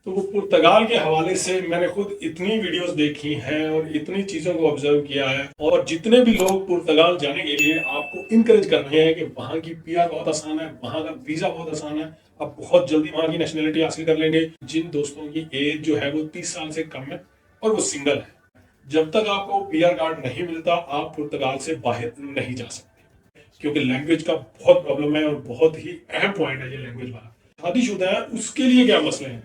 तो वो पुर्तगाल के हवाले से मैंने खुद इतनी वीडियोस देखी हैं और इतनी चीज़ों को ऑब्जर्व किया है, और जितने भी लोग पुर्तगाल जाने के लिए आपको इनकरेज कर रहे हैं कि वहाँ की पीआर बहुत आसान है, वहाँ का वीज़ा बहुत आसान है, आप बहुत जल्दी वहाँ की नेशनलिटी हासिल कर लेंगे। जिन दोस्तों की एज जो है वो 30 साल से कम है और वो सिंगल है, जब तक आपको पीआर कार्ड नहीं मिलता आप पुर्तगाल से बाहर नहीं जा सकते, क्योंकि लैंग्वेज का बहुत प्रॉब्लम है और बहुत ही अहम पॉइंट है ये लैंग्वेज वाला। शादीशुदा है उसके लिए क्या मसले हैं?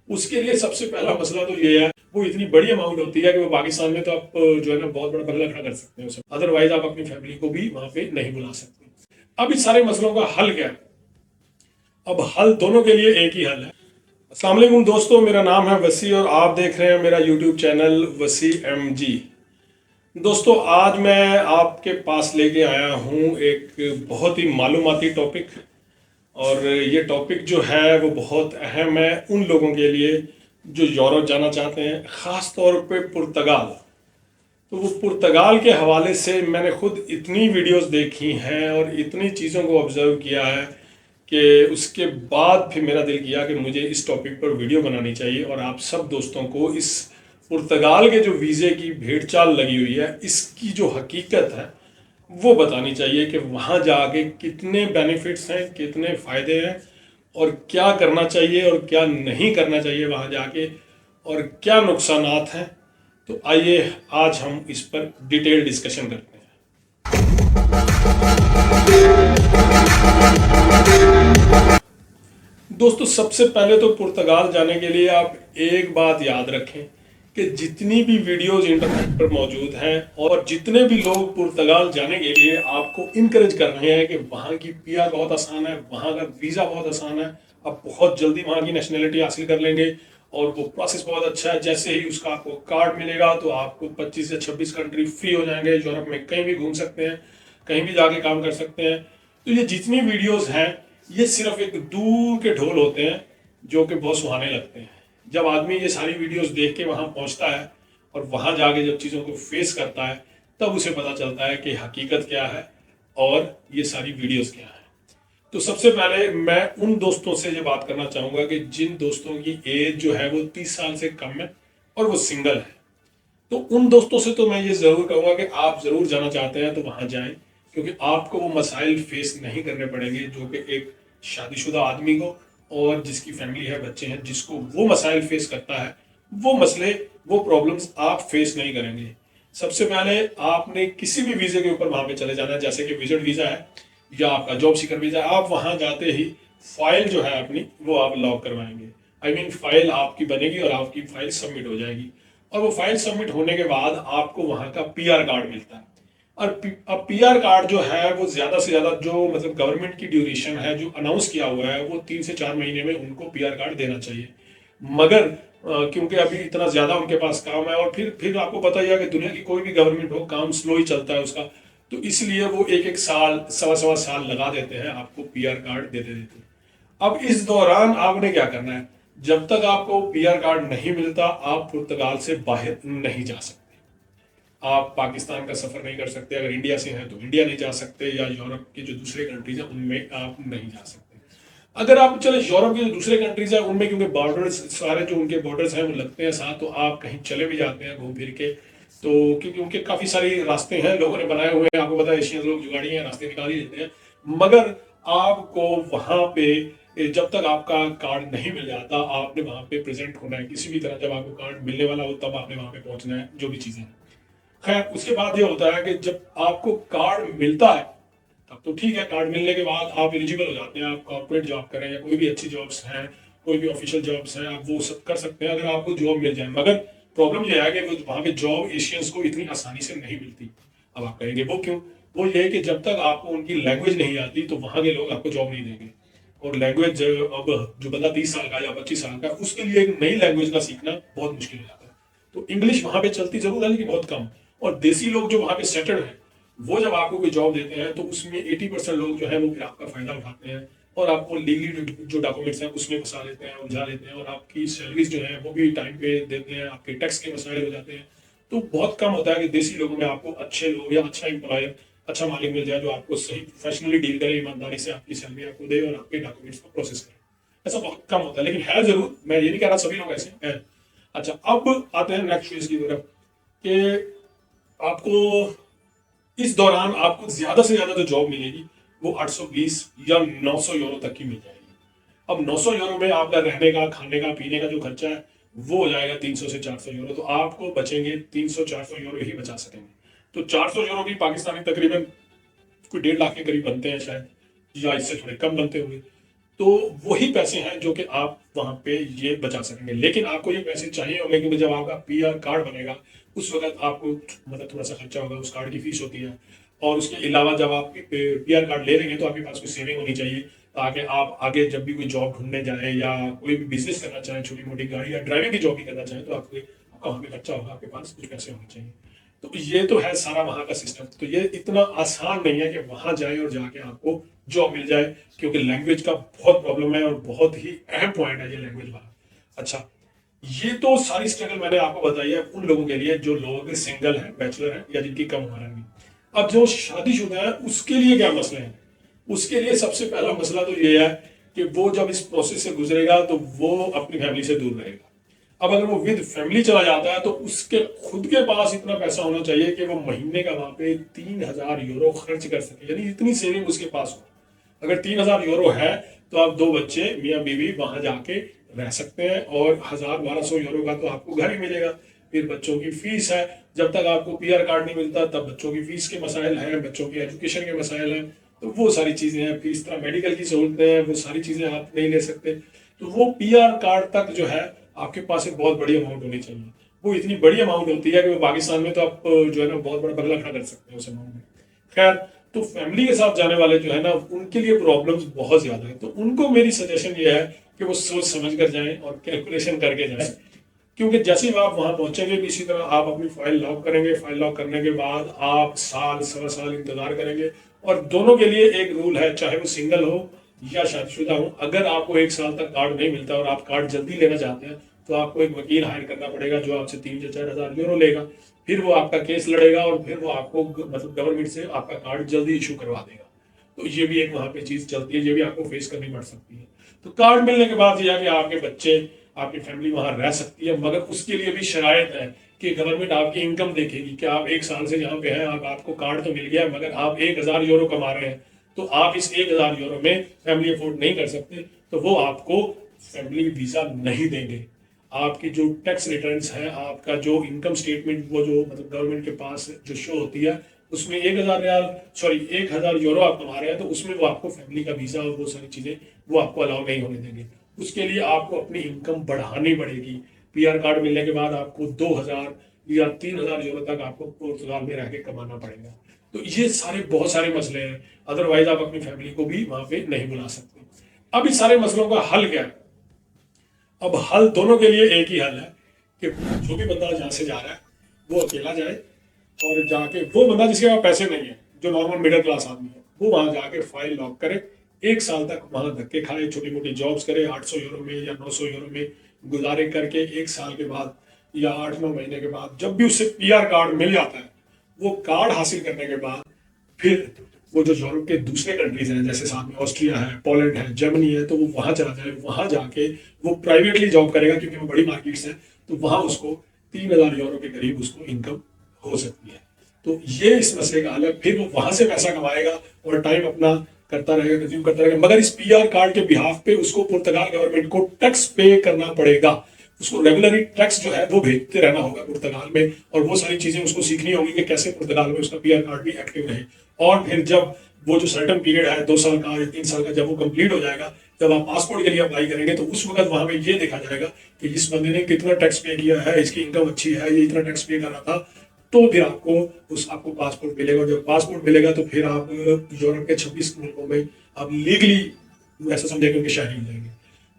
उसके लिए सबसे पहला मसला तो ये है, वो इतनी बड़ी अमाउंट होती है कि वो पाकिस्तान में तो आप जो है ना बहुत बड़ा बंगला खड़ा कर सकते हैं उसे, अदरवाइज आप अपनी फैमिली को भी वहां पे नहीं बुला सकते। अब इस सारे मसलों का हल क्या है? अब हल दोनों के लिए एक ही हल है। अस्सलाम वालेकुम दोस्तों, मेरा नाम है वसी और आप देख रहे हैं मेरा यूट्यूब चैनल वसी MG। दोस्तों, आज मैं आपके पास लेके आया हूँ एक बहुत ही मालूमाती टॉपिक, और ये टॉपिक जो है वो बहुत अहम है उन लोगों के लिए जो यूरोप जाना चाहते हैं, ख़ास तौर पे पुर्तगाल। तो वो पुर्तगाल के हवाले से मैंने खुद इतनी वीडियोस देखी हैं और इतनी चीज़ों को ऑब्जर्व किया है कि उसके बाद फिर मेरा दिल किया कि मुझे इस टॉपिक पर वीडियो बनानी चाहिए और आप सब दोस्तों को इस पुर्तगाल के जो वीज़े की भेड़चाल लगी हुई है इसकी जो हकीकत है वो बतानी चाहिए कि वहाँ जाके कितने बेनिफिट्स हैं, कितने फ़ायदे हैं, और क्या करना चाहिए और क्या नहीं करना चाहिए वहाँ जाके, और क्या नुकसानात हैं। तो आइए आज हम इस पर डिटेल डिस्कशन करते हैं। दोस्तों, सबसे पहले तो पुर्तगाल जाने के लिए आप एक बात याद रखें कि जितनी भी वीडियोस इंटरनेट पर मौजूद हैं और जितने भी लोग पुर्तगाल जाने के लिए आपको इनकरेज कर रहे हैं कि वहाँ की पीआर बहुत आसान है, वहाँ का वीज़ा बहुत आसान है, आप बहुत जल्दी वहाँ की नेशनलिटी हासिल कर लेंगे और वो प्रोसेस बहुत अच्छा है, जैसे ही उसका आपको कार्ड मिलेगा तो आपको 25 या 26 कंट्री फ्री हो जाएंगे, यूरोप में कहीं भी घूम सकते हैं, कहीं भी जाके काम कर सकते हैं। तो ये जितनी वीडियोज़ हैं ये सिर्फ एक दूर के ढोल होते हैं जो कि बहुत सुहाने लगते हैं। जब आदमी ये सारी वीडियोस देख के वहाँ पहुँचता है और वहाँ जाके जब चीज़ों को फेस करता है तब उसे पता चलता है कि हकीकत क्या है और ये सारी वीडियोस क्या है। तो सबसे पहले मैं उन दोस्तों से ये बात करना चाहूँगा कि जिन दोस्तों की एज जो है वो 30 साल से कम है और वो सिंगल है। तो उन दोस्तों से तो मैं ये ज़रूर कहूँगा कि आप ज़रूर जाना चाहते हैं तो वहाँ जाएं, क्योंकि आपको वो मसाइल फेस नहीं करने पड़ेंगे जो कि एक शादीशुदा आदमी को और जिसकी फैमिली है, बच्चे हैं, जिसको वो मसाइल फेस करता है, वो मसले, वो प्रॉब्लम्स आप फेस नहीं करेंगे। सबसे पहले आपने किसी भी वीज़े के ऊपर वहाँ पे चले जाना है, जैसे कि विजिट वीज़ा है या आपका जॉब सीकर वीज़ा है। आप वहाँ जाते ही फाइल जो है अपनी वो आप लॉक करवाएंगे। आई मीन फाइल आपकी बनेगी और आपकी फाइल सबमिट हो जाएगी, और वो फाइल सबमिट होने के बाद आपको वहाँ का पीआर कार्ड मिलता है। और अब पीआर कार्ड जो है वो ज़्यादा से ज़्यादा जो मतलब गवर्नमेंट की ड्यूरेशन है जो अनाउंस किया हुआ है वो 3 से 4 महीने में उनको पीआर कार्ड देना चाहिए। मगर क्योंकि अभी इतना ज़्यादा उनके पास काम है, और फिर आपको पता ही है कि दुनिया की कोई भी गवर्नमेंट हो काम स्लो ही चलता है उसका, तो इसलिए वो एक एक साल, सवा सवा साल लगा देते हैं आपको पीआर कार्ड देते देते। अब इस दौरान आपने क्या करना है? जब तक आपको पीआर कार्ड नहीं मिलता आप पुर्तगाल से बाहर नहीं जा सकते। आप पाकिस्तान का सफर नहीं कर सकते, अगर इंडिया से हैं तो इंडिया नहीं जा सकते, या यूरोप के जो दूसरे कंट्रीज हैं उनमें आप नहीं जा सकते। अगर आप चले यूरोप के जो दूसरे कंट्रीज हैं उनमें, क्योंकि बॉर्डर्स सारे जो उनके बॉर्डर्स हैं वो लगते हैं साथ, तो आप कहीं चले भी जाते हैं घूम फिर के, तो क्योंकि उनके काफ़ी सारे रास्ते हैं लोगों ने बनाए हुए हैं, आपको पता है एशियन लोग जुगाड़ी हैं, रास्ते निकाल ही देते हैं। मगर आपको वहाँ पे जब तक आपका कार्ड नहीं मिल जाता आपने वहाँ पे प्रेजेंट होना है किसी भी तरह। जब आपको कार्ड मिलने वाला हो तब आपने वहाँ पे पहुँचना है, जो भी चीज़ें हैं। खैर, उसके बाद ये होता है कि जब आपको कार्ड मिलता है तब तो ठीक है, कार्ड मिलने के बाद आप एलिजिबल हो जाते हैं, आप कॉर्पोरेट जॉब करें या कोई भी अच्छी जॉब्स हैं, कोई भी ऑफिशियल जॉब्स हैं, आप वो सब कर सकते हैं अगर आपको जॉब मिल जाए। मगर प्रॉब्लम ये है कि वो वहाँ पे जॉब एशियंस को इतनी आसानी से नहीं मिलती। अब आप कहेंगे वो क्यों? वो ये है कि जब तक आपको उनकी लैंग्वेज नहीं आती तो वहाँ के लोग आपको जॉब नहीं देंगे, और लैंग्वेज अब जो बंदा 30 साल का या 25 साल का उसके लिए एक नई लैंग्वेज का सीखना बहुत मुश्किल हो जाता है। तो इंग्लिश वहाँ पे चलती जरूर है लेकिन बहुत कम, और देसी लोग जो वहाँ पे सेटल्ड हैं वो जब आपको कोई जॉब देते हैं तो उसमें 80% लोग जो है वो फिर आपका फायदा उठाते हैं और आपको लीगली जो डॉक्यूमेंट्स हैं उसमें फंसा लेते हैं, उलझा लेते हैं, और आपकी सैलरीज जो है वो भी टाइम पे देते हैं, आपके टैक्स के मसाइल हो जाते हैं। तो बहुत कम होता है कि देसी लोगों में आपको अच्छे लोग या अच्छा एम्प्लॉयर, अच्छा मालिक मिल जाए जो आपको सही प्रोफेशनली डील करे, ईमानदारी से आपकी सैलरी आपको दे और आपके डॉक्यूमेंट्स को प्रोसेस करे। ऐसा बहुत कम होता है, लेकिन है जरूर, मैं ये नहीं कह रहा सभी लोग ऐसे हैं। अच्छा, अब आते हैं नेक्स्ट फेज की तरफ कि आपको इस दौरान आपको ज्यादा से ज्यादा जो जॉब मिलेगी वो 820 या 900 यूरो तक की मिल जाएगी। अब 900 यूरो में आपका रहने का, खाने का, पीने का जो खर्चा है वो हो जाएगा 300 से 400 यूरो, तो आपको बचेंगे 300-400 यूरो ही बचा सकेंगे। तो 400 यूरो की पाकिस्तानी तकरीबन कोई 1.5 लाख के करीब बनते हैं शायद, या इससे थोड़े कम बनते होंगे। तो वही पैसे हैं जो कि आप वहां पे ये बचा सकेंगे। लेकिन आपको ये पैसे चाहिए होंगे क्योंकि जब आपका पीआर कार्ड बनेगा उस वक्त आपको मतलब थोड़ा सा खर्चा होगा, उस कार्ड की फीस होती है। और उसके अलावा जब आप पीआर कार्ड ले रहे हैं तो आपके पास कोई सेविंग होनी चाहिए, ताकि आप आगे जब भी कोई जॉब ढूंढने जाए या कोई भी बिजनेस करना चाहें, छोटी मोटी गाड़ी या ड्राइविंग की जॉब भी करना चाहें, तो आपका वहाँ पे खर्चा होगा, आपके पास कुछ पैसे होने चाहिए। तो ये तो है सारा वहाँ का सिस्टम। तो ये इतना आसान नहीं है कि वहाँ जाए और जाके आपको जॉब मिल जाए, क्योंकि लैंग्वेज का बहुत प्रॉब्लम है और बहुत ही अहम पॉइंट है ये लैंग्वेज वाला। अच्छा, ये तो सारी स्ट्रगल मैंने आपको बताई है उन लोगों के लिए जो लोग सिंगल हैं, बैचलर हैं या जिनकी कम उम्र है। अब जो शादीशुदा है उसके लिए क्या मसले हैं? उसके लिए सबसे पहला मसला तो ये है कि वो जब इस प्रोसेस से गुजरेगा तो वो अपनी फैमिली से दूर रहेगा। अब अगर वो विद फैमिली चला जाता है तो उसके खुद के पास इतना पैसा होना चाहिए कि वो महीने का वहां पे 3,000 यूरो खर्च कर सके, यानी इतनी सेविंग उसके पास हो। अगर 3,000 यूरो है तो आप 2 बच्चे मियाँ बीवी वहां जाके रह सकते हैं, और 1,000-1,200 यूरो का तो आपको घर ही मिलेगा। फिर बच्चों की फीस है, जब तक आपको पीआर कार्ड नहीं मिलता तब बच्चों की फीस के मसाइल हैं, बच्चों की एजुकेशन के मसाइल हैं, तो वो सारी चीजें हैं। फिर इस तरह मेडिकल की सहूलतें हैं, वो सारी चीजें आप नहीं ले सकते। तो वो पीआर कार्ड तक जो है आपके पास एक बहुत बड़ी अमाउंट होनी चाहिए। वो इतनी बड़ी अमाउंट होती है कि वो पाकिस्तान में तो आप जो है ना बहुत बड़ा बंगला खड़ा कर सकते हैं उस अमाउंट में। खैर, तो फैमिली के साथ जाने वाले जो है ना उनके लिए प्रॉब्लम्स बहुत ज्यादा है। तो उनको मेरी सजेशन ये है कि वो सोच समझ कर जाएं और कैलकुलेशन करके जाएं, क्योंकि जैसे ही आप वहां पहुंचेंगे भी इसी तरह आप अपनी फाइल लॉक करेंगे। फाइल लॉक करने के बाद आप साल 1.25 साल इंतजार करेंगे। और दोनों के लिए एक रूल है, चाहे वो सिंगल हो या शादीशुदा हो, अगर आपको 1 साल तक कार्ड नहीं मिलता और आप कार्ड जल्दी लेना चाहते हैं तो आपको एक वकील हायर करना पड़ेगा जो आपसे 3 या 4,000 यूरो लेगा। फिर वो आपका केस लड़ेगा और फिर वो आपको मतलब गवर्नमेंट से आपका कार्ड जल्दी इशू करवा देगा। तो ये भी एक वहां पे चीज चलती है, ये भी आपको फेस करनी पड़ सकती है। तो कार्ड मिलने के बाद यह है कि आपके बच्चे, आपकी फैमिली वहां रह सकती है, मगर उसके लिए भी शरायत है कि गवर्नमेंट आपकी इनकम देखेगी कि आप 1 साल से यहाँ पे हैं, आपको कार्ड तो मिल गया मगर आप 1,000 यूरो कमा रहे हैं, तो आप इस 1,000 यूरो में फैमिली अफोर्ड नहीं कर सकते, तो वो आपको फैमिली वीजा नहीं देंगे। आपकी जो टैक्स रिटर्न्स है, आपका जो इनकम स्टेटमेंट, वो जो मतलब गवर्नमेंट के पास जो शो होती है, उसमें 1,000 यूरो आप कमा रहे हैं, तो उसमें वो आपको फैमिली का वीजा और वो सारी चीजें वो आपको अलाउ नहीं होने देंगे। उसके लिए आपको अपनी इनकम बढ़ानी पड़ेगी। पीआर कार्ड मिलने के बाद आपको 2,000 या 3,000 यूरो तक आपको पुर्तगाल में रह के कमाना पड़ेगा। तो ये सारे बहुत सारे मसले हैं, अदरवाइज आप अपनी फैमिली को भी वहां पे नहीं बुला सकते। अब इस सारे मसलों का हल क्या है? अब हल दोनों के लिए एक ही हल है कि जो भी बंदा यहाँ से जा रहा है वो अकेला जाए, और जाके वो बंदा जिसके पास पैसे नहीं है, जो नॉर्मल मिडिल क्लास आदमी है, वो वहां जाके फाइल लॉक करे, 1 साल तक वहां धक्के खाए, छोटी मोटी जॉब्स करे, 800 यूरो में या 900 यूरो में गुजारे करके 1 साल के बाद या 8-9 महीने के बाद जब भी उसे पीआर कार्ड मिल जाता है, वो कार्ड हासिल करने के बाद फिर वो जो यूरोप के दूसरे कंट्रीज हैं, जैसे साथ में ऑस्ट्रिया है, पोलैंड है, जर्मनी है, तो वो वहां चला जाए। वहां जाके वो प्राइवेटली जॉब करेगा क्योंकि वो बड़ी मार्केट्स हैं, तो वहां उसको 3,000 यूरो के करीब उसको इनकम हो सकती है। तो ये इस मसले का हल है। फिर वो वहां से पैसा कमाएगा और टाइम अपना करता रहेगा, कंज्यूम करता रहेगा, मगर इस पीआर कार्ड के बिहाफ पे उसको पुर्तगाल गवर्नमेंट को टैक्स पे करना पड़ेगा। उसको रेगुलरली टैक्स जो है वो भेजते रहना होगा पुर्तगाल में, और वो सारी चीजें उसको सीखनी होगी कि कैसे पुर्तगाल में उसका पीआर कार्ड भी एक्टिव रहे। और फिर जब वो जो सर्टन पीरियड है 2 साल का या 3 साल का, जब वो कंप्लीट हो जाएगा, जब आप पासपोर्ट के लिए अप्लाई करेंगे, तो उस वक्त वहां पे ये देखा जाएगा कि इस बंदे ने कितना टैक्स पे किया है, इसकी इनकम अच्छी है, ये इतना टैक्स पे कर रहा था, तो फिर आपको पासपोर्ट मिलेगा। जब पासपोर्ट मिलेगा तो फिर आप यूरोप के 26 मुल्कों में आप लीगली ऐसा समझेंगे कि शहरी हो जाएंगे।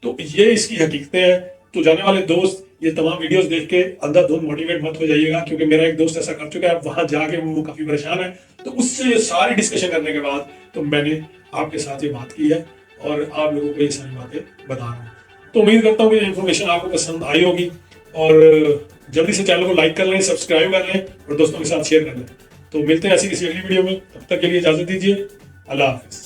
तो ये इसकी हकीकतें हैं। तो जाने वाले दोस्त ये तमाम वीडियोस देख के अंधाधुंध मोटिवेट मत हो जाइएगा, क्योंकि मेरा एक दोस्त ऐसा कर चुका है, वहां जाके वो काफी परेशान है। तो उससे ये सारी डिस्कशन करने के बाद तो मैंने आपके साथ ये बात की है और आप लोगों को ये सारी बातें बता रहा हूँ। तो उम्मीद करता हूँ कि इन्फॉर्मेशन आपको पसंद आई होगी, और जल्दी से चैनल को लाइक कर लें, सब्सक्राइब कर लें और दोस्तों के साथ शेयर कर लें। तो मिलते हैं ऐसी किसी अगली वीडियो में, तब तक के लिए इजाजत दीजिए। अल्लाह हाफिज।